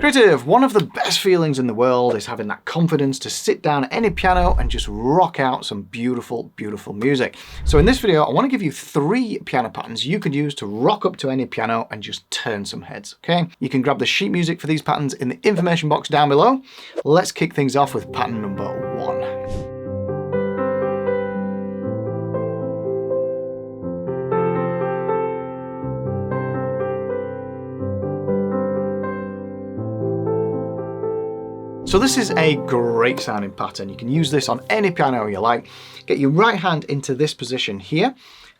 Creative, one of the best feelings in the world is having that confidence to sit down at any piano and just rock out some beautiful, beautiful music. So in this video, I want to give you 3 piano patterns you could use to rock up to any piano and just turn some heads, okay? You can grab the sheet music for these patterns in the information box down below. Let's kick things off with pattern number 1. So this is a great sounding pattern. You can use this on any piano you like. Get your right hand into this position here,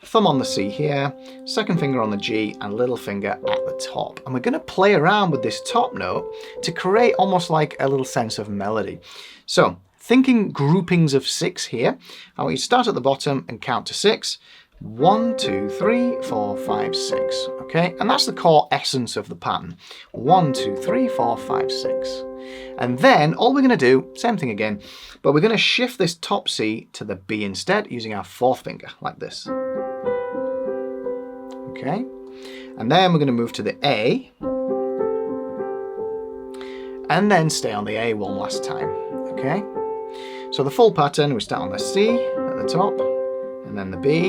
thumb on the C here, second finger on the G and little finger at the top. And we're going to play around with this top note to create almost like a little sense of melody. So thinking groupings of 6 here, I want you to start at the bottom and count to 6. 1, 2, 3, 4, 5, 6. Okay, and that's the core essence of the pattern. 1, 2, 3, 4, 5, 6. And then all we're going to do, same thing again, but we're going to shift this top C to the B instead using our 4th finger like this. Okay, and then we're going to move to the A and then stay on the A one last time. Okay, so the full pattern, we start on the C at the top and then the B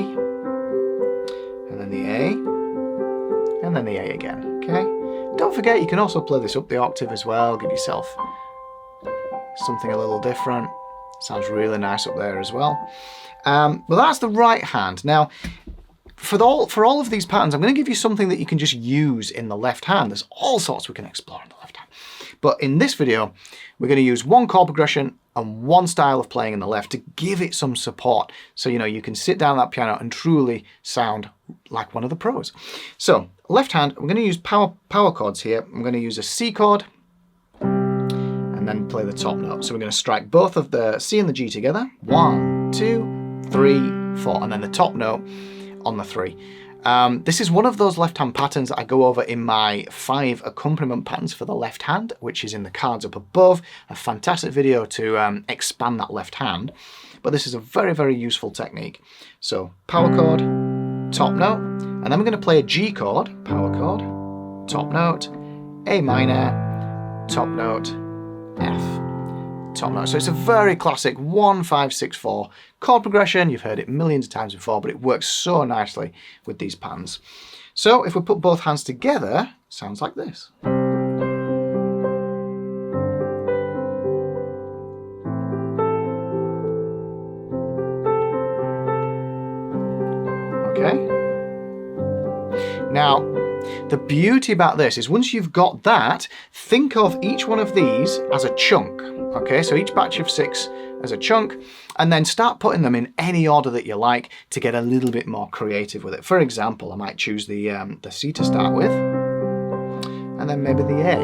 and then the A and then the A again. Okay. Don't forget, you can also play this up the octave as well, give yourself something a little different. Sounds really nice up there as well. But that's the right hand. Now, for all of these patterns, I'm going to give you something that you can just use in the left hand. There's all sorts we can explore in the left hand. But in this video, we're going to use one chord progression and one style of playing in the left to give it some support. So, you know, you can sit down at that piano and truly sound like one of the pros. So, left hand, I'm going to use power chords here. I'm going to use a C chord and then play the top note. So we're going to strike both of the C and the G together. 1, 2, 3, 4, and then the top note on the 3. This is one of those left hand patterns that I go over in my 5 accompaniment patterns for the left hand, which is in the cards up above. A fantastic video to expand that left hand. But this is a very, very useful technique. So power chord, top note, and then we're going to play a G chord, power chord, top note, A minor, top note, F, top note. So it's a very classic 1, 5, 6, 4 chord progression. You've heard it millions of times before, but it works so nicely with these patterns. So if we put both hands together, it sounds like this. Okay. Now, the beauty about this is once you've got that, think of each one of these as a chunk. Okay, so each batch of 6 as a chunk, and then start putting them in any order that you like to get a little bit more creative with it. For example, I might choose the C to start with, and then maybe the A,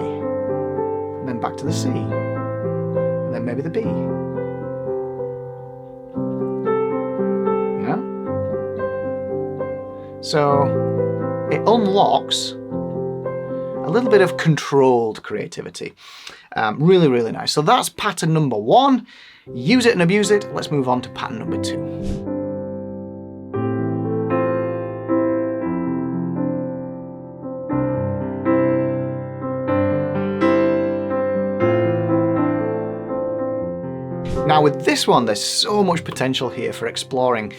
and then back to the C, and then maybe the B. You know? So it unlocks a little bit of controlled creativity. Really, really nice. So that's pattern number 1. Use it and abuse it. Let's move on to pattern number 2. Now with this one, there's so much potential here for exploring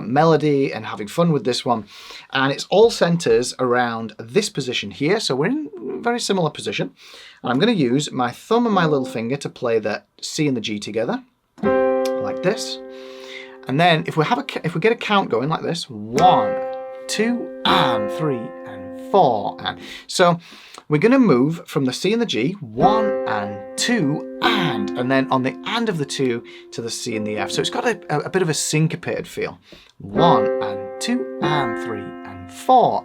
melody and having fun with this one. And it's all centers around this position here. So we're in a very similar position. And I'm going to use my thumb and my little finger to play the C and the G together, like this. And then if we get a count going like this, 1, 2, and 3, and 4, and so we're going to move from the C and the G, 1 and 2, and then on the and of the 2 to the C and the F. So it's got a bit of a syncopated feel. 1 and 2 and 3 and 4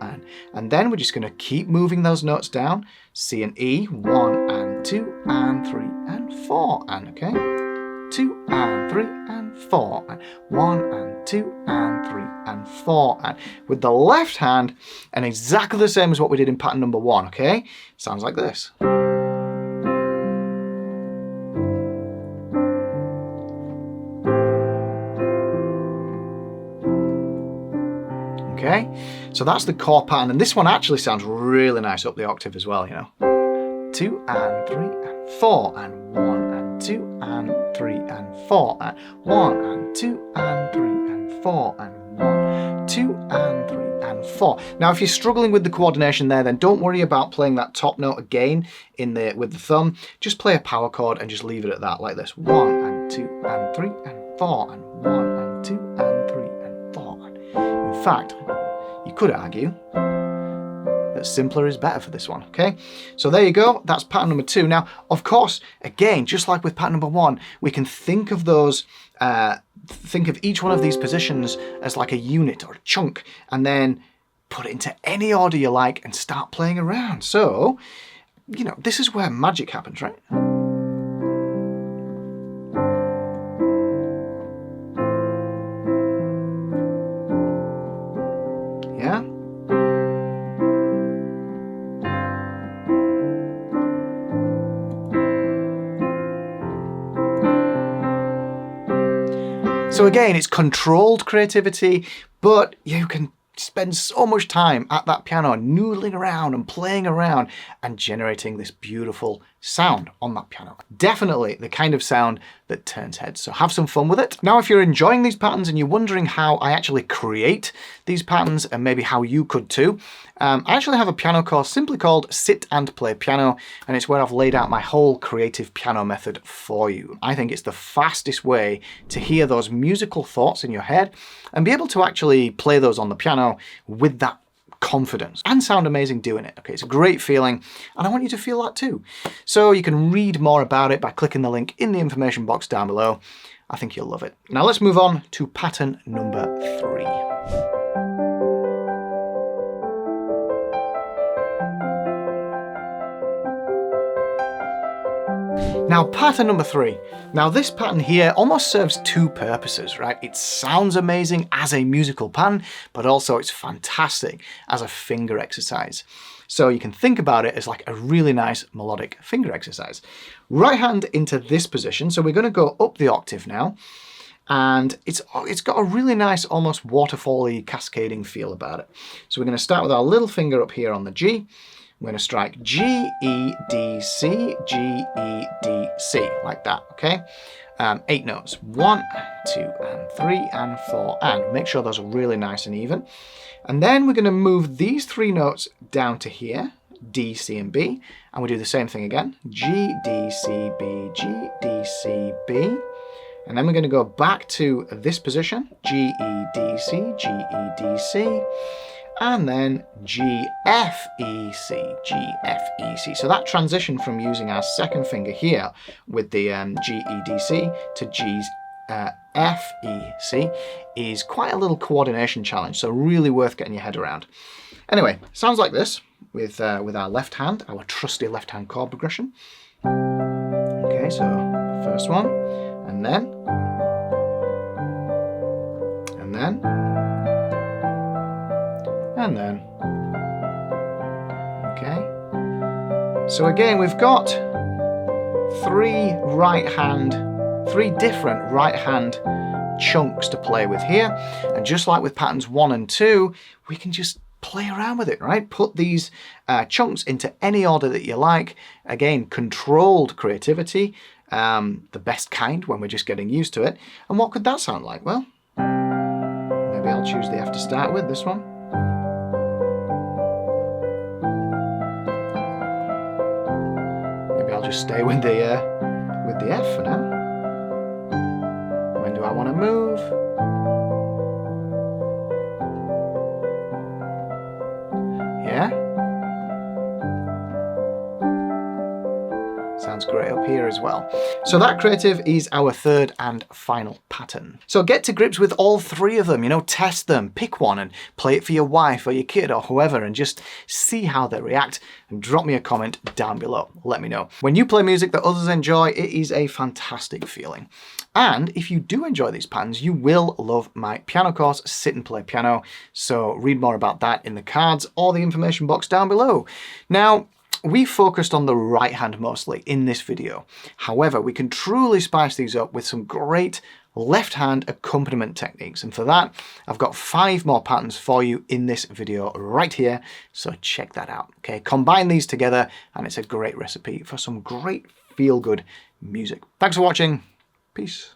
and then we're just going to keep moving those notes down. C and E, 1 and 2 and 3 and 4 and okay. 2 and 3 and 4 and 1 and 2 and 3 and 4 and with the left hand and exactly the same as what we did in pattern number 1, okay? Sounds like this. Okay, so that's the core pattern, and this one actually sounds really nice up the octave as well, you know. 2 and 3 and 4 and 1 and 2 and 3 and 4 and 1 and 2 and 3 and 4 and 1, 2 and 3 and 4. Now if you're struggling with the coordination there, then don't worry about playing that top note again with the thumb. Just play a power chord and just leave it at that, like this. 1 and 2 and 3 and 4 and 1 and 2 and 3 and 4. In fact, you could argue that simpler is better for this one, okay? So there you go, that's pattern number 2. Now, of course, again, just like with pattern number 1, we can think of those, think of each one of these positions as like a unit or a chunk, and then put it into any order you like and start playing around. So, you know, this is where magic happens, right? Yeah? So again, it's controlled creativity, but you can spend so much time at that piano noodling around and playing around and generating this beautiful sound on that piano. Definitely the kind of sound that turns heads, so have some fun with it. Now if you're enjoying these patterns and you're wondering how I actually create these patterns and maybe how you could too, I actually have a piano course simply called Sit and Play Piano, and it's where I've laid out my whole creative piano method for you. I think it's the fastest way to hear those musical thoughts in your head and be able to actually play those on the piano with that confidence and sound amazing doing it. Okay, it's a great feeling and I want you to feel that too. So you can read more about it by clicking the link in the information box down below. I think you'll love it. Now let's move on to pattern number 3. Now pattern number 3. Now this pattern here almost serves 2 purposes, right? It sounds amazing as a musical pattern, but also it's fantastic as a finger exercise. So you can think about it as like a really nice melodic finger exercise. Right hand into this position. So we're going to go up the octave now. And it's got a really nice, almost waterfall-y cascading feel about it. So we're going to start with our little finger up here on the G. We're going to strike G, E, D, C, G, E, D, C, like that, okay? 8 notes, 1, 2, and 3, and 4, and make sure those are really nice and even. And then we're going to move these 3 notes down to here, D, C, and B, and we do the same thing again, G, D, C, B, G, D, C, B. And then we're going to go back to this position, G, E, D, C, G, E, D, C. And then G, F, E, C, G, F, E, C. So that transition from using our second finger here with the G, E, D, C to G's F, E, C is quite a little coordination challenge, so really worth getting your head around. Anyway, sounds like this with our left hand, our trusty left hand chord progression. Okay, so first one, and then, and then, and then. Okay. So again, we've got 3 different right hand chunks to play with here. And just like with patterns 1 and 2, we can just play around with it, right? Put these chunks into any order that you like. Again, controlled creativity, the best kind when we're just getting used to it. And what could that sound like? Well, maybe I'll choose the F to start with, this one. I'll just stay with the F for now. When do I want to move? Yeah? Sounds great up here as well. So that creative is our 3rd and final pattern. So get to grips with all 3 of them, you know, test them, pick one and play it for your wife or your kid or whoever and just see how they react and drop me a comment down below. Let me know. When you play music that others enjoy, it is a fantastic feeling. And if you do enjoy these patterns, you will love my piano course, Sit and Play Piano. So read more about that in the cards or the information box down below. Now, we focused on the right hand mostly in this video. However, we can truly spice these up with some great left-hand accompaniment techniques. And for that, I've got 5 more patterns for you in this video right here, so check that out. Okay, combine these together and it's a great recipe for some great feel-good music. Thanks for watching. Peace.